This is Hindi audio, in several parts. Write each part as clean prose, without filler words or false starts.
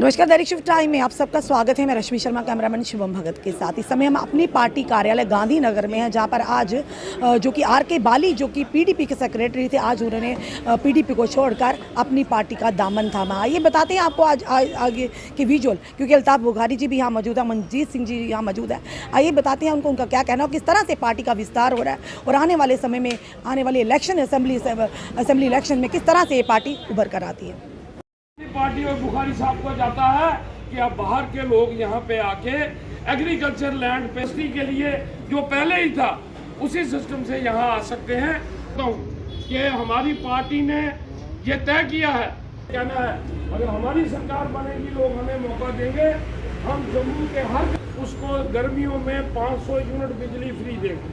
नमस्कार, दैनिक शिफ्ट टाइम में आप सबका स्वागत है। मैं रश्मि शर्मा, कैमरामैन शिवम भगत के साथ। इस समय हम अपनी पार्टी कार्यालय गांधीनगर में हैं, जहां पर आज जो कि आर के बाली जो कि पीडीपी के सेक्रेटरी थे, आज उन्होंने पीडीपी को छोड़कर अपनी पार्टी का दामन थामा। आइए बताते हैं आपको आज आगे की विजुअल, क्योंकि अल्ताफ बुखारी जी भी यहाँ मौजूद है, मंजीत सिंह जी यहाँ मौजूद है। आइए बताते हैं उनका क्या कहना है, किस तरह से पार्टी का विस्तार हो रहा है और आने वाले समय में आने वाले इलेक्शन असेंबली इलेक्शन में किस तरह से ये पार्टी उभर कर आती है। पार्टी और बुखारी साहब को जाता है कि अब बाहर के लोग यहाँ पे आके एग्रीकल्चर लैंड पेस्ट्री के लिए जो पहले ही था उसी सिस्टम से यहाँ आ सकते हैं। तो कि हमारी पार्टी ने ये तय किया है, कहना है अगर हमारी सरकार बनेगी, लोग हमें मौका देंगे, हम जम्मू के हर उसको गर्मियों में 500 यूनिट बिजली फ्री देंगे,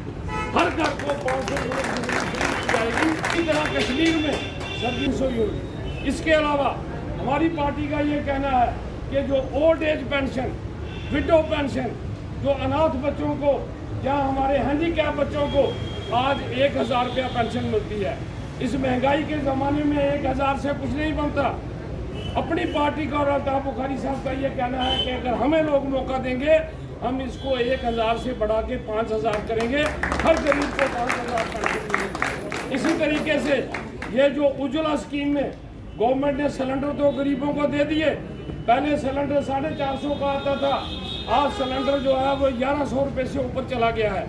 हर घर को 500 यूनिट बिजली फ्री दी जाएगी। इसी तरह कश्मीर में 300 यूनिट। इसके अलावा हमारी पार्टी का ये कहना है कि जो old age pension, window pension, जो अनाथ बच्चों को या हमारे हैंडीकैप बच्चों को आज 1000 रुपया पेंशन मिलती है। इस महंगाई के ज़माने में 1000 से कुछ नहीं बनता। अपनी पार्टी का और अल्ताफ बुखारी साहब का ये कहना है कि अगर हमें लोग मौका देंगे, हम इसको 1000 से बढ़ा के 5000 करेंगे, हर गरीब को 5000 पेंशन मिलेगी। इसी तरीके से ये जो उज्ज्वला स्कीम में गवर्नमेंट ने सिलेंडर तो गरीबों को दे दिए। पहले सिलेंडर 450 का आता था, आज सिलेंडर जो है वो 1100 रुपये से ऊपर चला गया है।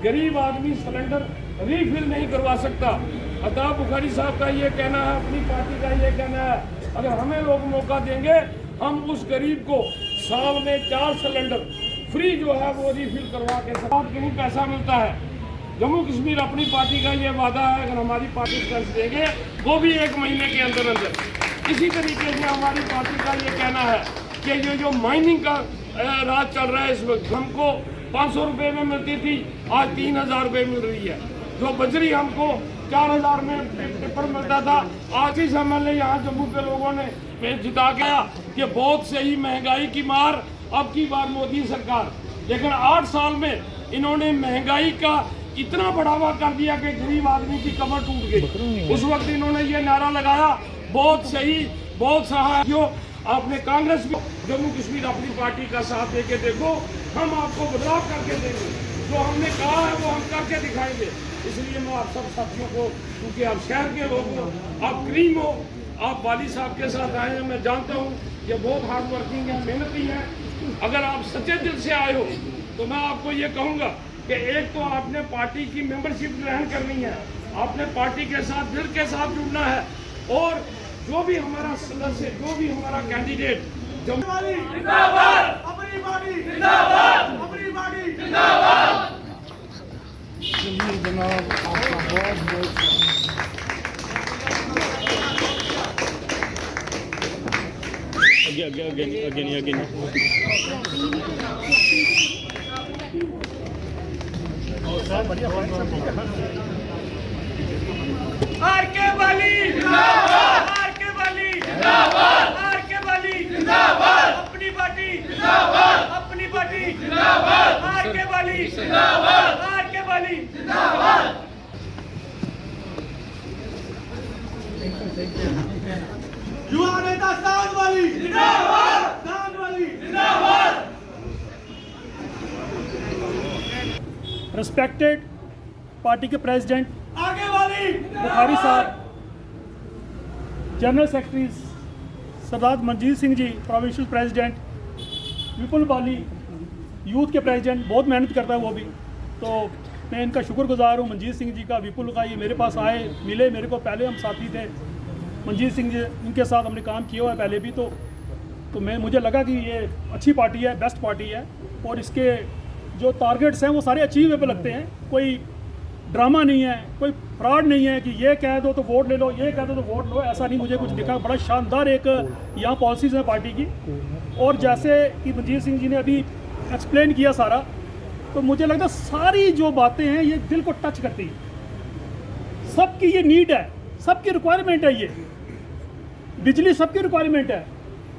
गरीब आदमी सिलेंडर रीफिल नहीं करवा सकता। अल्ताफ बुखारी साहब का ये कहना है, अपनी पार्टी का ये कहना है, अगर हमें लोग मौका देंगे, हम उस गरीब को साल में 4 सिलेंडर फ्री जो है वो रीफिल करवा के साथ कहीं पैसा मिलता है। जम्मू कश्मीर अपनी पार्टी का ये वादा है, अगर हमारी पार्टी टैक्स देंगे वो भी 1 महीने के अंदर अंदर। इसी तरीके से हमारी पार्टी का ये कहना है कि ये जो माइनिंग का राज चल रहा है, इस वक्त हमको 500 रुपये में मिलती थी, आज 3000 रुपये मिल रही है। जो बजरी हमको 4000 में पेपर मिलता था, आज ही समय यहाँ जम्मू के लोगों ने जिता गया कि बहुत सही महंगाई की मार अब की बार मोदी सरकार। लेकिन 8 साल में इन्होंने महंगाई का इतना बढ़ावा कर दिया कि गरीब आदमी की कमर टूट गई। उस वक्त इन्होंने ये नारा लगाया, बहुत सही, बहुत सहायक। आपने कांग्रेस को जम्मू कश्मीर अपनी पार्टी का साथ देके देखो, हम आपको बदलाव करके देंगे, जो हमने कहा है वो हम करके दिखाएंगे। इसलिए मैं आप सब साथियों को, क्योंकि आप शहर के लोग हो, आप क्रीम हो, आप बाली साहब के साथ आए हैं, मैं जानता हूँ ये बहुत हार्ड वर्किंग है, मेहनती है। अगर आप सच्चे दिल से आए हो तो मैं आपको ये कहूँगा कि एक तो आपने पार्टी की मेंबरशिप ग्रहण करनी है, आपने पार्टी के साथ दिल के साथ जुड़ना है, और जो भी हमारा सदस्य, जो भी हमारा कैंडिडेट, जिंदाबाद, अपनी पार्टी जिंदाबाद, अपनी पार्टी जिंदाबाद। जनाब आपका बहुत बहुत आगे आर के बाली जिंदाबाद, आर के बाली जिंदाबाद, आर के बाली जिंदाबाद, अपनी पार्टी जिंदाबाद, अपनी पार्टी जिंदाबाद, आर के बाली जिंदाबाद, आर के बाली जिंदाबाद। युवा नेता सांग वाली जिंदाबाद, सांग वाली जिंदाबाद। रिस्पेक्टेड पार्टी के प्रेसिडेंट आगे वाली बुखारी साहब, जनरल सेक्रेटरी सरदार मंजीत सिंह जी, प्रोविंशियल प्रेसिडेंट विपुल बाली, यूथ के प्रेसिडेंट, बहुत मेहनत करता है वो भी। तो मैं इनका शुक्रगुजार हूँ, मंजीत सिंह जी का, विपुल का। ये मेरे पास आए, मिले मेरे को, पहले हम साथी थे मंजीत सिंह जी, इनके साथ हमने काम किया हुआ है पहले भी। तो मुझे लगा कि ये अच्छी पार्टी है, बेस्ट पार्टी है, और इसके जो टारगेट्स हैं वो सारे अचीवेबल लगते हैं। कोई ड्रामा नहीं है, कोई फ्रॉड नहीं है कि ये कह दो तो वोट ले लो, ये कह दो तो वोट लो, ऐसा नहीं मुझे कुछ दिखा। बड़ा शानदार एक यहाँ पॉलिसीज़ है पार्टी की। और जैसे कि मंजीत सिंह जी ने अभी एक्सप्लेन किया सारा, तो मुझे लगता है सारी जो बातें हैं ये दिल को टच करती हैं। सबकी ये नीड है, सबकी रिक्वायरमेंट है, ये बिजली सबकी रिक्वायरमेंट है।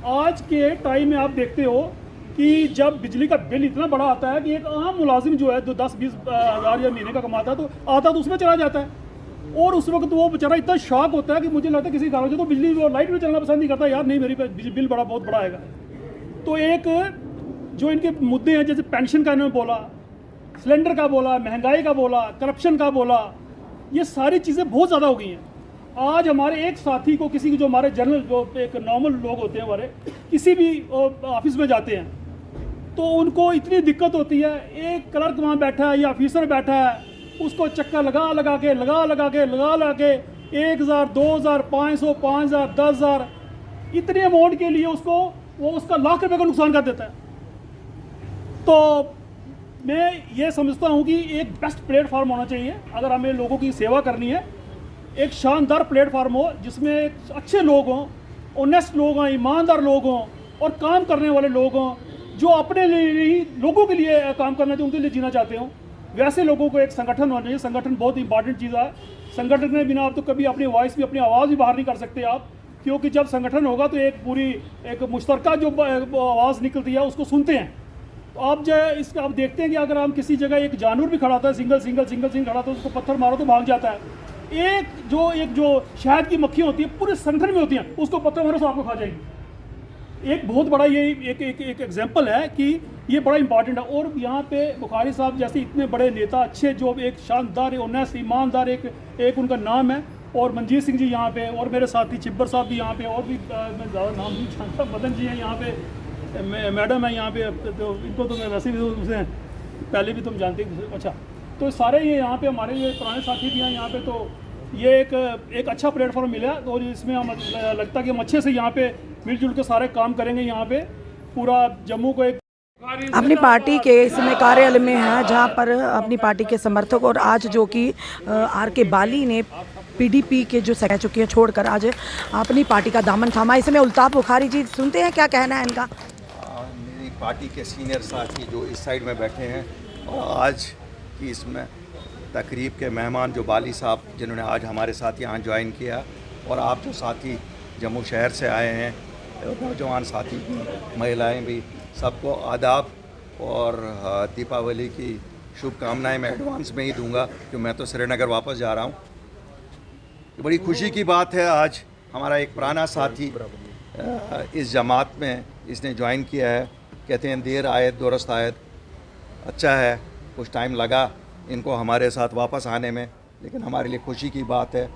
आज के टाइम में आप देखते हो कि जब बिजली का बिल इतना बड़ा आता है कि एक आम मुलाजिम जो है, जो 10-20 हज़ार या महीने का कमाता है, तो आता तो उसमें चला जाता है। और उस वक्त वो बेचारा इतना शॉक होता है कि मुझे लगता है किसी कारण से तो बिजली और लाइट में चलना पसंद नहीं करता, यार नहीं मेरी बिल बहुत बड़ा आएगा। तो एक जो इनके मुद्दे हैं, जैसे पेंशन का इन्होंने बोला, सिलेंडर का बोला, महंगाई का बोला, करप्शन का बोला, ये सारी चीज़ें बहुत ज़्यादा हो गई हैं। आज हमारे एक साथी को, किसी की, जो हमारे जनरल, जो एक नॉर्मल लोग होते हैं हमारे, किसी भी ऑफिस में जाते हैं तो उनको इतनी दिक्कत होती है, एक क्लर्क वहाँ बैठा है या ऑफिसर बैठा है, उसको चक्कर लगा के 1,000, 2,000, 500, 5,000, 10,000 इतने अमाउंट के लिए उसको वो उसका लाख रुपए का नुकसान कर देता है। तो मैं ये समझता हूँ कि एक बेस्ट प्लेटफार्म होना चाहिए अगर हमें लोगों की सेवा करनी है। एक शानदार प्लेटफार्म हो जिसमें अच्छे लोग हों, ऑनेस्ट लोग हों, ईमानदार लोग हों और काम करने वाले लोग हों, जो अपने लिए नहीं लोगों के लिए काम करना चाहिए, उनके लिए जीना चाहते हो। वैसे लोगों को एक संगठन होना चाहिए। संगठन बहुत इंपॉर्टेंट चीज़ है। संगठन के बिना आप तो कभी अपनी वॉइस भी, अपनी आवाज़ भी बाहर नहीं कर सकते आप, क्योंकि जब संगठन होगा तो एक पूरी एक मुश्तरका जो आवाज़ निकलती है उसको सुनते हैं। तो आप जो है इसका आप देखते हैं कि अगर हम किसी जगह एक जानवर भी खड़ा होता है, सिंगल खड़ा तो उसको पत्थर मारो तो भाग जाता है। एक जो शहद की मक्खी होती है पूरे संगठन में होती हैं, उसको पत्थर मारो तो आपको खा जाएगी। एक बहुत बड़ा ये एक एग्जाम्पल है कि ये बड़ा इंपॉर्टेंट है। और यहाँ पे बुखारी साहब जैसे इतने बड़े नेता, अच्छे, जो एक शानदार, ऑनेस्ट, ईमानदार एक उनका नाम है। और मंजीत सिंह जी यहाँ पे, और मेरे साथी चिब्बर साहब भी यहाँ पे, और भी मैं ज़्यादा नाम नहीं जानता, मदन जी हैं यहाँ पे, मैडम है यहाँ पे, तो इनको तो मैं वैसे भी उसे पहले भी तुम जानते हैं। अच्छा, तो सारे ये यहाँ पे हमारे ये पुराने साथी भी हैं यहाँ पे। तो ये एक अच्छा प्लेटफॉर्म मिला और इसमें हम लगता है कि हम अच्छे से यहाँ पे मिलजुल के सारे काम करेंगे। यहाँ पे पूरा जम्मू को एक अपनी पार्टी के इसमें कार्यालय में है जहां पर अपनी पार्टी के समर्थक, और आज जो कि आर.के. बाली ने पीडीपी के जो रह चुकी हैं छोड़कर आज अपनी पार्टी का दामन थामा। इसमें उल्ताफ बुखारी जी, सुनते हैं क्या कहना है इनका। मेरी पार्टी के सीनियर साथी जो इस साइड में बैठे हैं, और आज की इसमें तकरीब के मेहमान जो बाली साहब, जिन्होंने आज हमारे साथ यहाँ ज्वाइन किया, और आप जो साथी जम्मू शहर से आए हैं, नौजवान साथी भी, महिलाएं भी, सबको आदाब और दीपावली की शुभकामनाएं मैं एडवांस में ही दूंगा, क्योंकि मैं तो श्रीनगर वापस जा रहा हूँ। बड़ी खुशी की बात है, आज हमारा एक पुराना साथी इस जमात में इसने ज्वाइन किया है। कहते हैं देर आयत दुरुस्त आयत। अच्छा है, कुछ टाइम लगा इनको हमारे साथ वापस आने में, लेकिन हमारे लिए खुशी की बात है।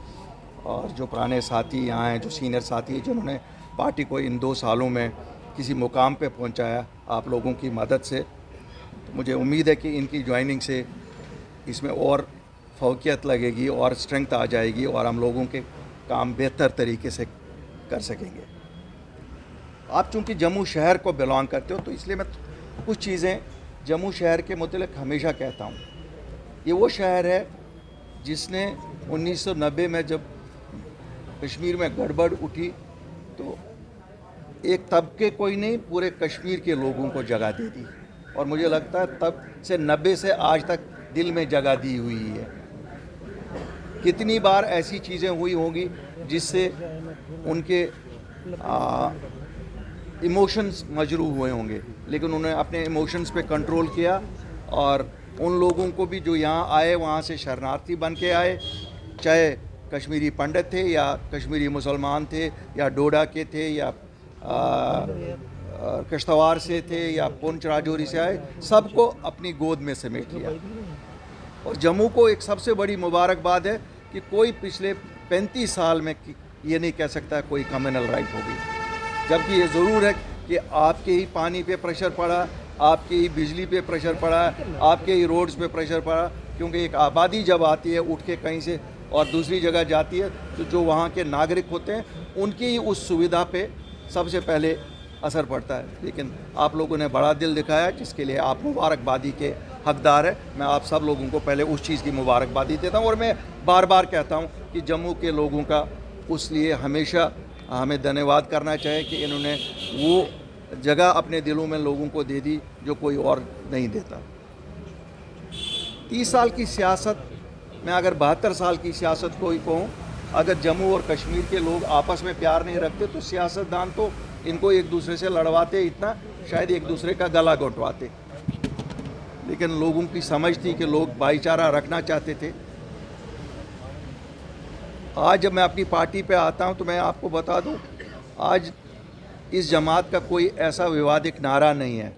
और जो पुराने साथी यहाँ हैं, जो सीनियर साथी, जिन्होंने पार्टी को इन 2 सालों में किसी मुकाम पे पहुँचाया आप लोगों की मदद से, तो मुझे उम्मीद है कि इनकी ज्वाइनिंग से इसमें और फौकियत लगेगी और स्ट्रेंथ आ जाएगी और हम लोगों के काम बेहतर तरीके से कर सकेंगे। आप चूँकि जम्मू शहर को बिलोंग करते हो, तो इसलिए मैं कुछ चीज़ें जम्मू शहर के मुतल्लिक़ हमेशा कहता हूँ। ये वो शहर है जिसने 1990 में जब कश्मीर में गड़बड़ उठी तो एक तबके को ही नहीं, पूरे कश्मीर के लोगों को जगह दे दी। और मुझे लगता है तब से 90 से आज तक दिल में जगह दी हुई है। कितनी बार ऐसी चीज़ें हुई होंगी जिससे उनके इमोशंस मजरू हुए होंगे, लेकिन उन्होंने अपने इमोशंस पे कंट्रोल किया। और उन लोगों को भी जो यहाँ आए, वहाँ से शरणार्थी बन के आए, चाहे कश्मीरी पंडित थे या कश्मीरी मुसलमान थे या डोडा के थे या किश्तवाड़ से थे या पुंछ राजौरी से आए, सबको अपनी गोद में समेट लिया। और जम्मू को एक सबसे बड़ी मुबारकबाद है कि कोई पिछले 35 साल में ये नहीं कह सकता कोई कम्युनल राइट होगी। जबकि ये ज़रूर है कि आपके ही पानी पे प्रेशर पड़ा, आपकी ही बिजली पे प्रेशर पड़ा, आपके ही रोड्स पे प्रेशर पड़ा, क्योंकि एक आबादी जब आती है उठ के कहीं से और दूसरी जगह जाती है, तो जो वहाँ के नागरिक होते हैं उनकी ही उस सुविधा पे सबसे पहले असर पड़ता है। लेकिन आप लोगों ने बड़ा दिल दिखाया, जिसके लिए आप मुबारकबादी के हकदार है। मैं आप सब लोगों को पहले उस चीज़ की मुबारकबादी देता हूँ। और मैं बार बार कहता हूँ कि जम्मू के लोगों का उस लिए हमेशा हमें धन्यवाद करना चाहिए कि इन्होंने वो जगह अपने दिलों में लोगों को दे दी जो कोई और नहीं देता। 30 साल की सियासत, मैं अगर 72 साल की सियासत को ही कहूँ, अगर जम्मू और कश्मीर के लोग आपस में प्यार नहीं रखते तो सियासतदान तो इनको एक दूसरे से लड़वाते इतना, शायद एक दूसरे का गला घोटवाते। लेकिन लोगों की समझ थी कि लोग भाईचारा रखना चाहते थे। आज जब मैं अपनी पार्टी पे आता हूं तो मैं आपको बता दूं, आज इस जमात का कोई ऐसा विवादित नारा नहीं है।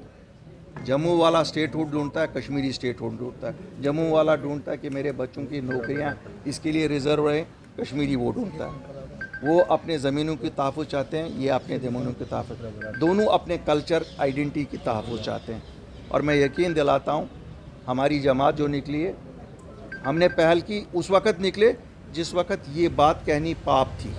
जम्मू वाला स्टेटहुड ढूंढता है, कश्मीरी स्टेटहुड ढूंढता है। जम्मू वाला ढूंढता है कि मेरे बच्चों की नौकरियां इसके लिए रिजर्व रहे, कश्मीरी वो ढूंढता है। वो अपने ज़मीनों की तहफ़्फ़ुज़ चाहते हैं, ये अपने ज़मीनों की तहफ़्फ़ुज़, दोनों अपने कल्चर आइडेंटिटी की तहफ़्फ़ुज़ चाहते हैं। और मैं यकीन दिलाता हूँ हमारी जमात जो निकली है, हमने पहल की उस वक़्त निकले जिस वक़्त ये बात कहनी पाप थी।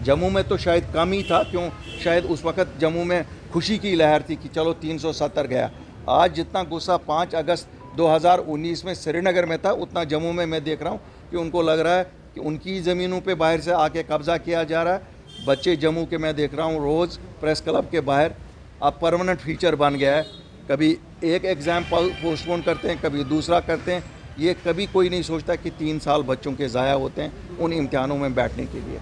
जम्मू में तो शायद कम ही था, क्यों शायद उस वक़्त जम्मू में खुशी की लहर थी कि चलो 370 गया। आज जितना गुस्सा 5 अगस्त 2019 में श्रीनगर में था, उतना जम्मू में मैं देख रहा हूँ कि उनको लग रहा है कि उनकी ज़मीनों पे बाहर से आके कब्ज़ा किया जा रहा है। बच्चे जम्मू के मैं देख रहा हूँ रोज़ प्रेस क्लब के बाहर, अब परमानेंट फीचर बन गया है। कभी एक एग्ज़ाम पोस्टपोन करते हैं, कभी दूसरा करते हैं। ये कभी कोई नहीं सोचता कि 3 साल बच्चों के ज़ाया होते हैं उन इम्तिहानों में बैठने के लिए।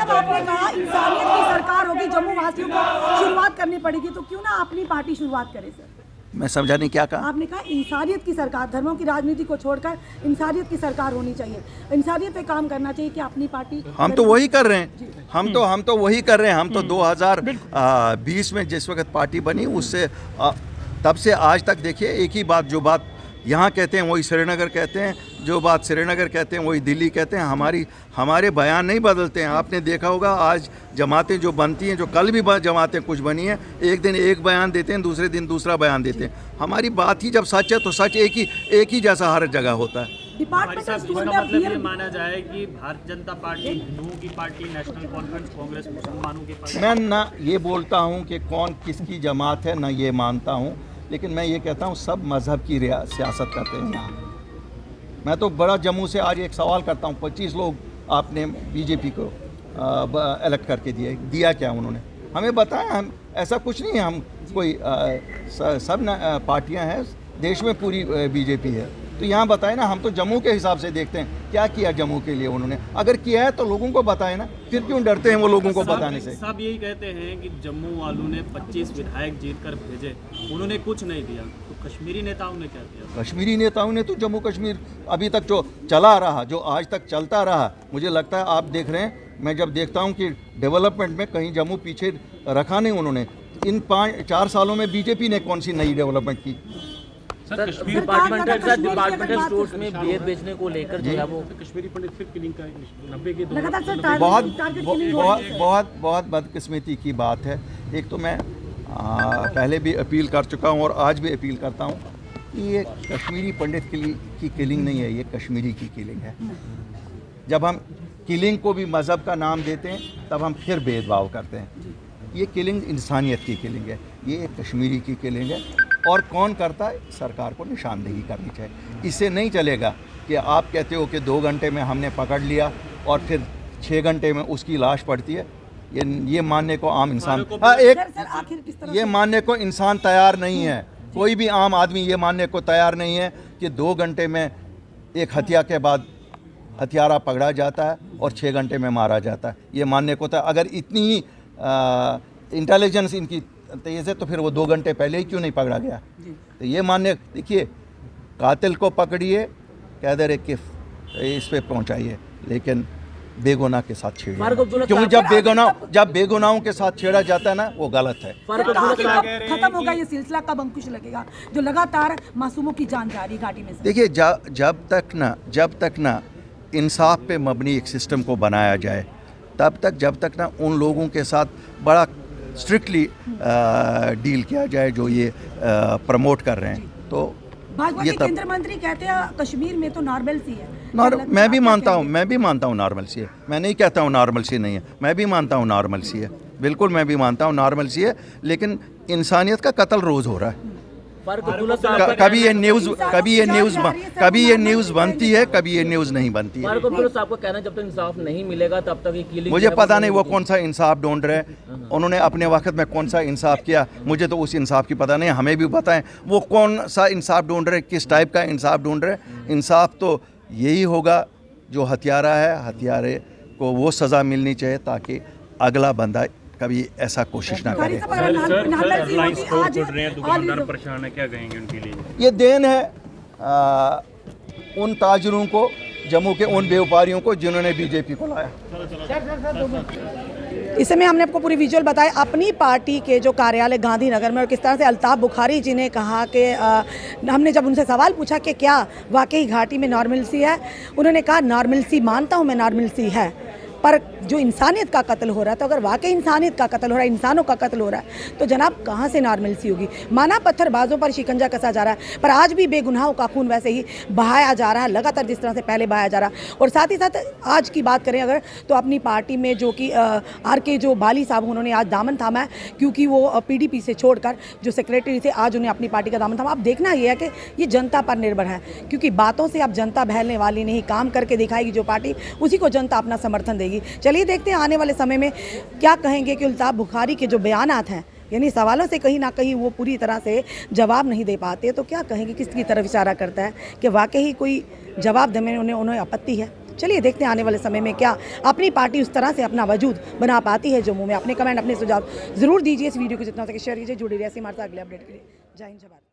आपने कहा इंसानियत की सरकार होगी, जम्मू वासियों को शुरुआत करनी पड़ेगी, तो क्यों ना अपनी पार्टी शुरुआत करे सर? मैं समझा नहीं क्या कहा। आपने कहा इंसानियत की सरकार, धर्मों की राजनीति को छोड़कर इंसानियत की सरकार होनी चाहिए, इंसानियत पे काम करना चाहिए कि अपनी पार्टी। हम तो वही कर रहे हैं, हम तो वही कर रहे हैं। हम तो 2020 में जिस वक्त पार्टी बनी उससे तब से आज तक देखिए एक ही बात, जो बात यहाँ कहते हैं वही श्रीनगर कहते हैं, जो बात श्रीनगर कहते हैं वही दिल्ली कहते हैं। हमारे बयान नहीं बदलते हैं। आपने देखा होगा आज जमातें जो बनती हैं, जो कल भी जमातें कुछ बनी हैं, एक दिन एक बयान देते हैं, दूसरे दिन दूसरा बयान देते हैं। हमारी बात ही जब सच है तो सच एक ही जैसा हर जगह होता है। मतलब ये माना जाए कि भारतीय जनता पार्टी हिंदुओं की पार्टी, नेशनल कॉन्फ्रेंस कांग्रेस मुसलमानों की पार्टी। मैं ना ये बोलता हूँ कि कौन किसकी जमात है, ना ये मानता हूँ, लेकिन मैं ये कहता हूँ सब मज़हब की सियासत करते हैं यहाँ। मैं तो बड़ा जम्मू से आज एक सवाल करता हूँ, 25 लोग आपने बीजेपी को इलेक्ट करके दिया क्या उन्होंने? हमें बताएं। हम ऐसा कुछ नहीं है, हम कोई सब पार्टियां हैं देश में, पूरी बीजेपी है, तो यहाँ बताएं ना। हम तो जम्मू के हिसाब से देखते हैं क्या किया जम्मू के लिए उन्होंने। अगर किया है तो लोगों को बताएं ना, फिर क्यों डरते हैं वो लोगों को बताने से? सब यही कहते हैं कि जम्मू वालों ने 25 विधायक जीत कर भेजे, उन्होंने कुछ नहीं दिया, तो कश्मीरी नेताओं ने क्या किया? कश्मीरी नेताओं ने तो जम्मू कश्मीर अभी तक जो चला रहा, जो आज तक चलता रहा, मुझे लगता है आप देख रहे हैं। मैं जब देखता हूँ कि डेवलपमेंट में कहीं जम्मू पीछे रखा नहीं उन्होंने। इन 4 सालों में बीजेपी ने कौन सी नई डेवलपमेंट की? सर कश्मीर डिपार्टमेंटल स्टोर्स में बेर बेचने को लेकर जो है वो कश्मीरी पंडित फिर किलिंग का 90 के बहुत बदकिस्मती की बात है। एक तो मैं पहले भी अपील कर चुका हूँ और आज भी अपील करता हूँ कि ये कश्मीरी पंडित की किलिंग नहीं है, ये कश्मीरी की किलिंग है। जब हम किलिंग को भी मज़हब का नाम देते हैं तब हम फिर भेदभाव करते हैं। ये किलिंग इंसानियत की किलिंग है, ये कश्मीरी की किलिंग है। और कौन करता है? सरकार को निशानदेही करनी चाहिए। इससे नहीं चलेगा कि आप कहते हो कि 2 घंटे में हमने पकड़ लिया और फिर 6 घंटे में उसकी लाश पड़ती है। ये मानने को आम इंसान ये मानने को इंसान तैयार नहीं है। कोई भी आम आदमी ये मानने को तैयार नहीं है कि 2 घंटे में एक हत्या के बाद हत्यारा पकड़ा जाता है और 6 घंटे में मारा जाता है। ये मानने को था। अगर इतनी ही इंटेलिजेंस इनकी तेज़ है तो फिर वो 2 घंटे पहले ही क्यों नहीं पकड़ा गया? तो ये मानने, देखिए कातिल को पकड़िए, कैदर कि इस पे पहुंचाइए, लेकिन बेगुनाह के साथ छेड़िए, क्योंकि जब बेगुनाहों के साथ छेड़ा जाता है ना, वो गलत है। खत्म होगा ये सिलसिला, कब अंकुश लगेगा जो लगातार मासूमों की जान जा रही घाटी में? देखिए जब तक ना इंसाफ पे मबनी एक सिस्टम को बनाया जाए, जब तक ना उन लोगों के साथ बड़ा स्ट्रिक्टली डील किया जाए जो ये प्रमोट कर रहे हैं, तो भाजपा के केंद्रीय मंत्री कहते हैं कश्मीर में तो नॉर्मल सी है। मैं भी मानता हूँ नॉर्मल सी है। मैं नहीं कहता हूँ नॉर्मल सी नहीं है, मैं भी मानता हूँ नॉर्मल सी है। बिल्कुल मैं भी मानता हूँ नॉर्मल सी है, लेकिन इंसानियत का कत्ल रोज़ हो रहा है। कभी ये न्यूज़ बनती है, कभी ये न्यूज़ नहीं बनती है। आपको कहना जब तक इंसाफ नहीं मिलेगा तब तक ये किलिंग, मुझे पता नहीं वो कौन सा इंसाफ ढूंढ रहे हैं। उन्होंने अपने वक्त में कौन सा इंसाफ किया, मुझे तो उस इंसाफ की पता नहीं। हमें भी बताएं वो कौन सा इंसाफ ढूंढ रहे हैं, किस टाइप का इंसाफ ढूंढ रहे हैं। इंसाफ तो यही होगा जो हत्यारा है, हत्यारे को वो सज़ा मिलनी चाहिए ताकि अगला बंदा कभी ऐसा कोशिश ना करे। दुकानदार परेशान है, क्या कहेंगे उनके लिए? ये देन है उन ताजरों को जम्मू के उन व्यापारियों को जिन्होंने बीजेपी को लाया। इस समय हमने आपको पूरी विजुअल बताया अपनी पार्टी के जो कार्यालय गांधीनगर में, और किस तरह से अल्ताफ बुखारी जी ने कहा कि हमने जब उनसे सवाल पूछा कि क्या वाकई घाटी में नॉर्मलसी है, उन्होंने कहा नॉर्मलसी मानता हूँ मैं, नॉर्मलसी है, पर जो इंसानियत का कत्ल हो रहा है, तो अगर वाकई इंसानियत का कत्ल हो रहा है, इंसानों का कत्ल हो रहा है, तो जनाब कहाँ से नॉर्मलसी होगी। माना पत्थरबाजों पर शिकंजा कसा जा रहा है, पर आज भी बेगुनाहों का खून वैसे ही बहाया जा रहा है, लगातार जिस तरह से पहले बहाया जा रहा है। और साथ ही साथ आज की बात करें अगर, तो अपनी पार्टी में जो कि RK जो बाली साहब, उन्होंने आज दामन थामा है, क्योंकि वो PDP से छोड़कर जो सेक्रेटरी थे, आज उन्हें अपनी पार्टी का दामन थामा। अब देखना ये है कि ये जनता पर निर्भर है, क्योंकि बातों से अब जनता बहलने वाली नहीं, काम करके दिखाएगी जो पार्टी, उसी को जनता अपना समर्थन देगी। चलिए देखते हैं आने वाले समय में क्या कहेंगे कि अल्ताफ बुखारी के जो बयानात हैं, यानी सवालों से कहीं ना कहीं वो पूरी तरह से जवाब नहीं दे पाते, तो क्या कहेंगे, किसकी तरफ इशारा करता है कि वाकई ही कोई जवाब देने में उन्हें आपत्ति है। चलिए देखते हैं आने वाले समय में क्या अपनी पार्टी उस तरह से अपना वजूद बना पाती है जम्मू में। अपने कमेंट, अपने सुझाव जरूर दीजिए। इस वीडियो को जितना हो सके शेयर कीजिए, जुड़ी रहिए हमारे साथ अगले अपडेट के लिए। जय हिंद, जय भारत।